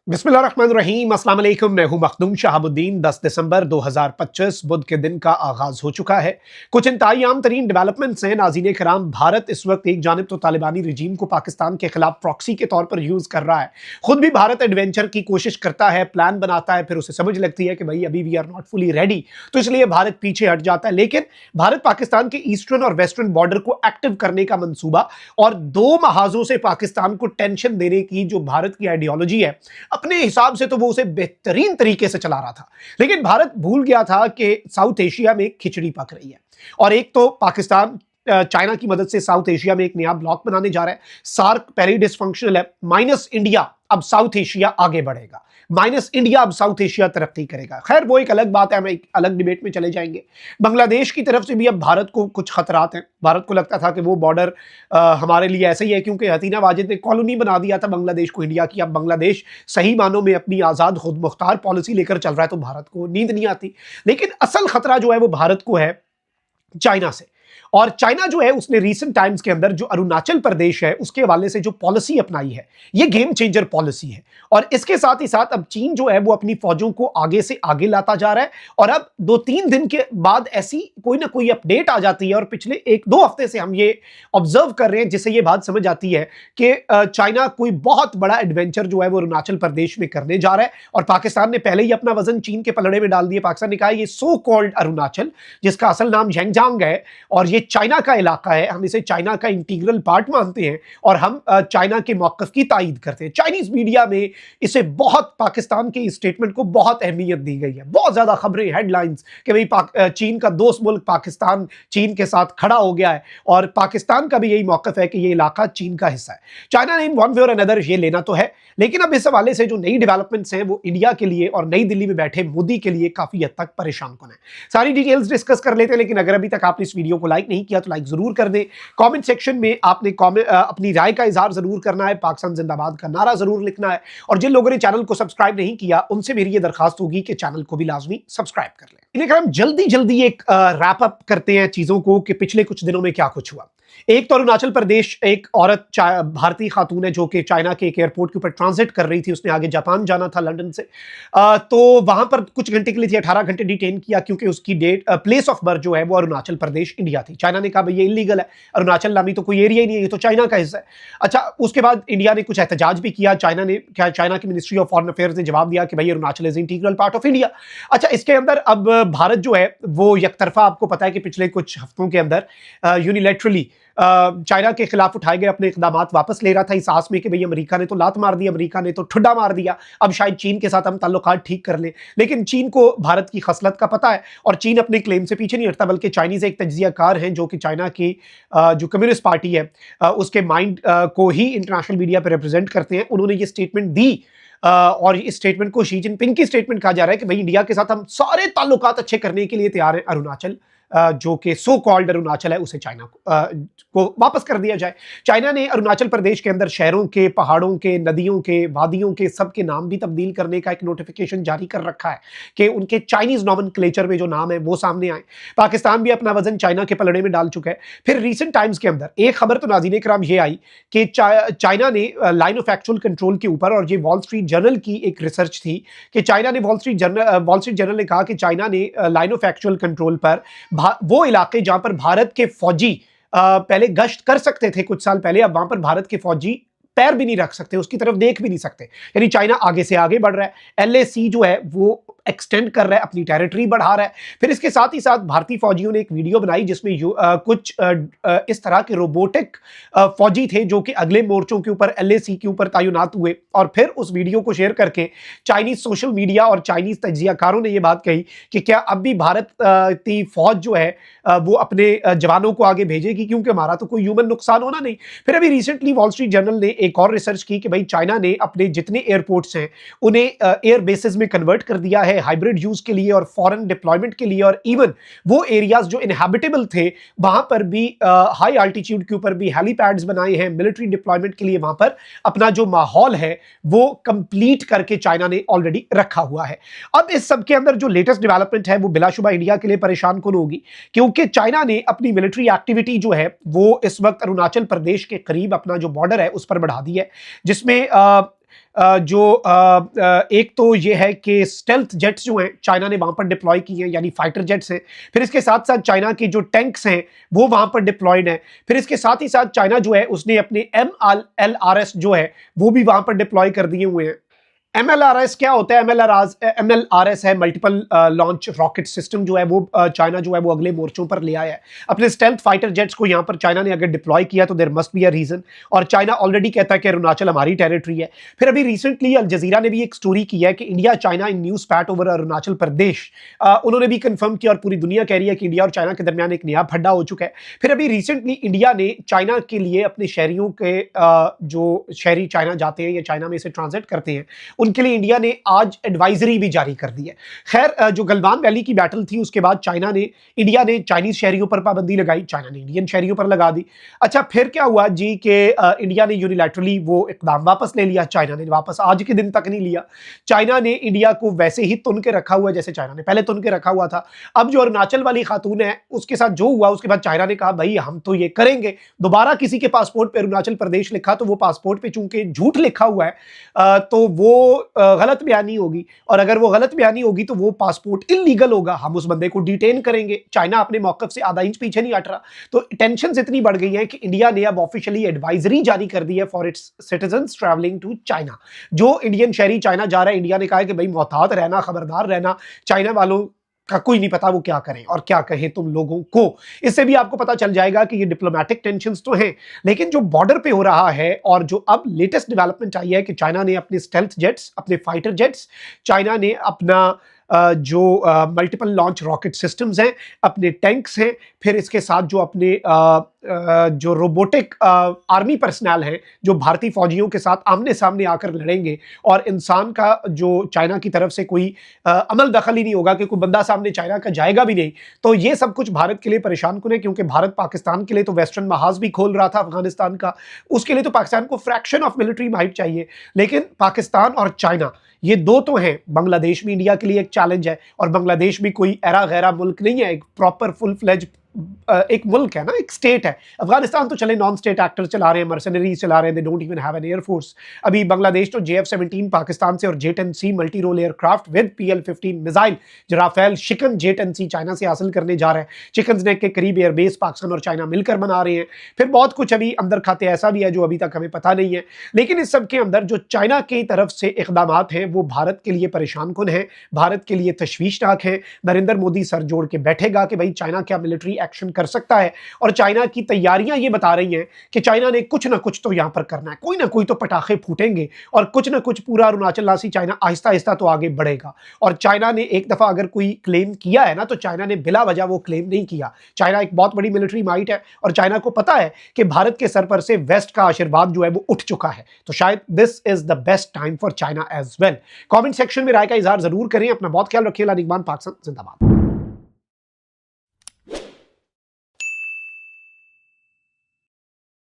बिस्मिल्लाहिर्रहमानिर्रहीम, अस्सलाम वालेकुम। मैं हूं मखदूम शहाबुद्दीन। 10 दिसंबर 2025 बुध के दिन का आगाज हो चुका है। कुछ इंतहाई आम तरीन डेवलपमेंट्स हैं। नाज़रीन कराम, भारत इस वक्त एक जानिब तो तालिबानी रजीम को पाकिस्तान के खिलाफ प्रॉक्सी के तौर पर यूज कर रहा है, खुद भी भारत एडवेंचर की कोशिश करता है, प्लान बनाता है, फिर उसे समझ लगती है कि भाई अभी we are not fully ready, तो इसलिए भारत पीछे हट जाता है। लेकिन भारत पाकिस्तान के ईस्टर्न और वेस्टर्न बॉर्डर को एक्टिव करने का मंसूबा और दो महाजों से पाकिस्तान को टेंशन देने की जो भारत की आइडियोलॉजी है, अपने हिसाब से तो वो उसे बेहतरीन तरीके से चला रहा था। लेकिन भारत भूल गया था कि साउथ एशिया में खिचड़ी पक रही है और एक तो पाकिस्तान चाइना की मदद से साउथ एशिया में एक नया ब्लॉक बनाने जा रहा है। सार्क पहले डिसफंक्शनल है, माइनस इंडिया अब साउथ एशिया आगे बढ़ेगा, माइनस इंडिया अब साउथ एशिया तरक्की करेगा। खैर वो एक अलग बात है, हम एक अलग डिबेट में चले जाएंगे। बांग्लादेश की तरफ से भी अब भारत को कुछ खतरात हैं। भारत को लगता था कि वो बॉर्डर हमारे लिए ऐसे ही है क्योंकि हसीना वाजिद ने कॉलोनी बना दिया था बांग्लादेश को इंडिया की। अब बांग्लादेश सही मानों में अपनी आज़ाद खुद मुख्तार पॉलिसी लेकर चल रहा है, तो भारत को नींद नहीं आती। लेकिन असल खतरा जो है वो भारत को है चाइना से। और चाइना जो है उसने रीसेंट टाइम्स के अंदर जो अरुणाचल प्रदेश है उसके हवाले से जो पॉलिसी अपनाई है, ये गेम चेंजर पॉलिसी है। और इसके साथ ही साथ अब चीन जो है वो अपनी फौजों को आगे से आगे लाता जा रहा है। और अब 2-3 दिन के बाद ऐसी कोई ना कोई अपडेट आ जाती है, और पिछले 1-2 हफ्ते से हम ये ऑब्जर्व कर रहे हैं, जिससे ये बात समझ आती है कि चाइना कोई बहुत बड़ा एडवेंचर जो है वो अरुणाचल प्रदेश में करने जा रहा है। और पाकिस्तान ने पहले ही अपना वजन चीन के पलड़े में डाल दिया। पाकिस्तान ने कहा ये सो कॉल्ड अरुणाचल, जिसका असल नाम झेंगजांग है और ये चाइना का इलाका है, हम इसे चाइना का इंटीग्रल पार्ट मानते हैं और हम चाइना के मौक़िफ़ की तायीद करते हैं। चाइनीज मीडिया में इसे बहुत, पाकिस्तान के स्टेटमेंट को बहुत अहमियत दी गई है, बहुत ज्यादा खबरें, हेडलाइंस कि भाई चीन का दोस्त मुल्क पाकिस्तान चीन के साथ खड़ा हो गया है और पाकिस्तान का भी यही मौक़िफ़ है कि ये इलाका चीन का हिस्सा है। चाइना ने वन वे और अनदर ये लेना तो है, लेकिन अब इस हवाले से जो नई डेवलपमेंट्स हैं वो इंडिया के लिए और नई दिल्ली में बैठे मोदी के लिए काफी हद तक परेशान कौन है। सारी डिटेल्स डिस्कस कर लेते हैं, लेकिन अगर अभी तक आपने इस वीडियो को लाइक नहीं किया तो लाइक जरूर कर दें। कमेंट सेक्शन में आपने अपनी राय का इजहार जरूर करना है, पाकिस्तान जिंदाबाद का नारा जरूर लिखना है। और जिन लोगों ने चैनल को सब्सक्राइब नहीं किया उनसे मेरी ये दरखास्त होगी कि चैनल को भी लाजमी सब्सक्राइब कर लें। लेकिन हम जल्दी जल्दी एक रैप अप करते हैं चीजों को कि पिछले कुछ दिनों में क्या कुछ हुआ। एक तो अरुणाचल प्रदेश, एक औरत भारतीय खातून है जो कि चाइना के एक एयरपोर्ट के ऊपर ट्रांजिट कर रही थी, उसने आगे जापान जाना था लंदन से, तो वहां पर कुछ घंटे के लिए थी, 18 घंटे डिटेन किया क्योंकि उसकी प्लेस ऑफ बर्थ जो है वो अरुणाचल प्रदेश इंडिया थी। चाइना ने कहा भाई ये इलीगल है, अरुणाचल नामी तो कोई एरिया ही नहीं है, ये तो चाइना का हिस्सा है। अच्छा, उसके बाद इंडिया ने कुछ एहतजाज भी किया। चाइना की मिनिस्ट्री ऑफ फॉरेन अफेयर्स ने जवाब दिया कि भाई Arunachal is integral part of India. अच्छा, इसके अंदर अब भारत जो है वो यकतरफा, आपको पता है कि पिछले कुछ हफ्तों के अंदर यूनिलैटरली चाइना के खिलाफ उठाए गए अपने इकदाम वापस ले रहा था, इस आस में कि भाई अमेरिका ने तो लात मार दी, अमेरिका ने तो ठुड्डा मार दिया, अब शायद चीन के साथ हम ताल्लुकात ठीक कर लें। लेकिन चीन को भारत की खसलत का पता है और चीन अपने क्लेम से पीछे नहीं हटता, बल्कि चाइनीज एक तज्जियाकार हैं जो कि चाइना की जो कम्युनिस्ट पार्टी है उसके माइंड को ही इंटरनेशनल मीडिया पर रिप्रेजेंट करते हैं। उन्होंने ये स्टेटमेंट दी और इस स्टेटमेंट को शी जिनपिंग की स्टेटमेंट कहा जा रहा है कि भाई इंडिया के साथ हम सारे ताल्लुकात अच्छे करने के लिए तैयार हैं, अरुणाचल जो कि सो कॉल्ड अरुणाचल है उसे चाइना को वापस कर दिया जाए। चाइना ने अरुणाचल प्रदेश के अंदर शहरों के, पहाड़ों के, नदियों के, वादियों के सबके नाम भी तब्दील करने का एक नोटिफिकेशन जारी कर रखा है कि उनके चाइनीज नॉमेनक्लेचर में जो नाम है वो सामने आए। पाकिस्तान भी अपना वजन चाइना के पलड़े में डाल चुका है। फिर रीसेंट टाइम्स के अंदर एक खबर तो नाज़रीन कराम ये आई कि चाइना ने लाइन ऑफ एक्चुअल कंट्रोल के ऊपर, और ये वॉल स्ट्रीट जर्नल की एक रिसर्च थी कि चाइना ने वॉल स्ट्रीट जर्नल ने कहा कि चाइना ने लाइन ऑफ एक्चुअल कंट्रोल पर वो इलाके जहां पर भारत के फौजी पहले गश्त कर सकते थे कुछ साल पहले, अब वहां पर भारत के फौजी पैर भी नहीं रख सकते, उसकी तरफ देख भी नहीं सकते। यानी चाइना आगे से आगे बढ़ रहा है, एलएसी जो है वो एक्सटेंड कर रहा है, अपनी टेरिटरी बढ़ा रहा है। फिर इसके साथ ही साथ भारतीय फौजियों ने एक वीडियो बनाई जिसमें कुछ इस तरह के रोबोटिक फौजी थे जो कि अगले मोर्चों के ऊपर, एलएसी के ऊपर तैनात हुए, और फिर उस वीडियो को शेयर करके चाइनीज सोशल मीडिया और चाइनीज तज्जियाकारों ने यह बात कही कि क्या अब भी भारत की फौज जो है वो अपने जवानों को आगे भेजेगी, क्योंकि हमारा तो कोई ह्यूमन नुकसान होना नहीं। फिर अभी रिसेंटली वॉल स्ट्रीट जर्नल ने एक और रिसर्च की कि भाई चाइना ने अपने जितने एयरपोर्ट्स हैं उन्हें एयर बेसिस में कन्वर्ट कर दिया है हाइब्रिड यूज के लिए और फॉरेन डिप्लॉयमेंट के लिए, और इवन वो एरियाज जो इनहैबिटेबल थे वहां पर भी हाई अल्टीट्यूड के ऊपर भी हेलीपैड्स बनाए हैं मिलिट्री डिप्लॉयमेंट के लिए। वहां पर अपना जो माहौल है वो कंप्लीट करके चाइना ने ऑलरेडी रखा हुआ है। अब इस सब के अंदर जो लेटेस्ट डेवलपमेंट है वो बिलाशुबा इंडिया के लिए परेशान कौन होगी, क्योंकि चाइना ने अपनी मिलिट्री एक्टिविटी जो है वो इस वक्त अरुणाचल प्रदेश के करीब अपना जो बॉर्डर है उस पर बढ़ा दी है, जिसमें एक तो ये है कि स्टेल्थ जेट्स जो हैं चाइना ने वहां पर डिप्लॉय की हैं, यानी फाइटर जेट्स हैं। फिर इसके साथ साथ चाइना के जो टैंक्स हैं वो वहां पर डिप्लॉयड हैं। फिर इसके साथ ही साथ चाइना जो है उसने अपने MLRS जो है वो भी वहां पर डिप्लॉय कर दिए हुए हैं। MLRS क्या होता है? MLRS है मल्टीपल लॉन्च रॉकेट सिस्टम जो है वो चाइना जो है वो अगले मोर्चों पर ले आया है। अपने स्टेल्थ फाइटर जेट्स को यहां पर चाइना ने अगर डिप्लॉय किया तो there must be a reason, और चाइना ऑलरेडी कहता है कि अरुणाचल हमारी टेरिटरी है। फिर अभी रिसेंटली अल जजीरा ने भी एक स्टोरी की है कि India China in new spat over Arunachal Pradesh. उन्होंने भी कंफर्म किया और पूरी दुनिया कह रही है कि इंडिया और चाइना के दरमियान एक नया फड्डा हो चुका है। फिर अभी रिसेंटली इंडिया ने चाइना के लिए अपने शहरियों के जो शहरी चाइना जाते हैं या चाइना में से ट्रांजिट करते हैं उनके लिए इंडिया ने आज एडवाइजरी भी जारी कर दी है। खैर, जो गलवान वैली की बैटल थी उसके बाद इंडिया ने चाइनीज शहरियों पर पाबंदी लगाई, चाइना ने इंडियन शहरियों पर लगा दी। अच्छा, फिर क्या हुआ जी कि इंडिया ने यूनिलैटरली वो इकदाम वापस ले लिया, चाइना ने वापस आज के दिन तक नहीं लिया। चाइना ने इंडिया को वैसे ही तुन के रखा हुआ है जैसे चाइना ने पहले तुन के रखा हुआ था। अब जो अरुणाचल वाली खातून है उसके साथ जो हुआ उसके बाद चाइना ने कहा भाई हम तो ये करेंगे। दोबारा किसी के पासपोर्ट पे अरुणाचल प्रदेश लिखा तो वो पासपोर्ट पे चूंकि झूठ लिखा हुआ है तो वो गलत बयानी होगी, और अगर वो गलत बयानी होगी तो वो पासपोर्ट इलीगल होगा, हम उस बंदे को डिटेन करेंगे। चाइना अपने मौकफ से आधा इंच पीछे नहीं हट रहा। तो टेंशन इतनी बढ़ गई है कि इंडिया ने अब ऑफिशियली एडवाइजरी जारी कर दी है for its citizens travelling to China. जो इंडियन शहरी चाइना जा रहा है, इंडिया ने कहा है कि भाई मोहतात रहना, खबरदार रहना, चाइना वालों का कोई नहीं पता वो क्या करें और क्या कहें तुम लोगों को। इससे भी आपको पता चल जाएगा कि ये डिप्लोमेटिक टेंशंस तो हैं, लेकिन जो बॉर्डर पे हो रहा है और जो अब लेटेस्ट डेवलपमेंट आई है कि चाइना ने अपने स्टेल्थ जेट्स, अपने फाइटर जेट्स, चाइना ने अपना जो मल्टीपल लॉन्च रॉकेट सिस्टम्स हैं, अपने टैंक्स हैं, फिर इसके साथ जो अपने जो रोबोटिक आर्मी पर्सनल हैं जो भारतीय फौजियों के साथ आमने सामने आकर लड़ेंगे, और इंसान का जो चाइना की तरफ से कोई अमल दखल ही नहीं होगा कि कोई बंदा सामने चाइना का जाएगा भी नहीं। तो ये सब कुछ भारत के लिए परेशान कुन है, क्योंकि भारत पाकिस्तान के लिए तो वेस्टर्न महाज भी खोल रहा था अफगानिस्तान का, उसके लिए तो पाकिस्तान को फ्रैक्शन ऑफ मिलिट्री माइट चाहिए। लेकिन पाकिस्तान और चाइना ये दो तो हैं। बांग्लादेश भी इंडिया के लिए एक चैलेंज है, और बांग्लादेश भी कोई एरा गैरा मुल्क नहीं है, एक प्रॉपर फुल फ्लेज एक मुल्क है ना, एक स्टेट है। अफगानिस्तान तो चले नॉन स्टेट एक्टर्स चला रहे हैं, मर्सनरीज चला रहे हैं, they don't even have an air force. अभी बांग्लादेश तो JF-17 पाकिस्तान से और J-10C multi role aircraft with PL-15 missile जो राफेल शिकन J-10C चाइना से हासिल करने जा रहे हैं। चिकन्स नेक के करीब एयरबेस पाकिस्तान और चाइना मिलकर बना रहे हैं। फिर बहुत कुछ अभी अंदर खाते ऐसा भी है जो अभी तक हमें पता नहीं है। लेकिन इस सब के अंदर जो चाइना की तरफ से इकदाम हैं वो भारत के लिए परेशान कुन है, भारत के लिए तशवीशनाक है। नरेंद्र मोदी सर जोड़ के बैठेगा कि भाई चाइना क्या मिलिट्री एक्शन कर सकता है, और चाइना की तैयारियां ये बता रही हैं कि चाइना ने कुछ ना कुछ तो यहां पर करना है, कोई ना कोई तो पटाखे फूटेंगे, और कुछ ना कुछ पूरा अरुणाचल नासी चाइना आहिस्ता आहिस्ता तो आगे बढ़ेगा। और चाइना ने एक दफा अगर कोई क्लेम किया है ना तो चाइना ने बिला वजह वो क्लेम नहीं किया। चाइना एक बहुत बड़ी मिलिट्री माइट है, और चाइना को पता है कि भारत के सर पर से वेस्ट का आशीर्वाद जो है वो उठ चुका है। तो शायद this is the best time for China as well. Comment section में राय का इजहार जरूर करें। अपना बहुत ख्याल रखिए। निगमान पाकिस्तान जिंदाबाद।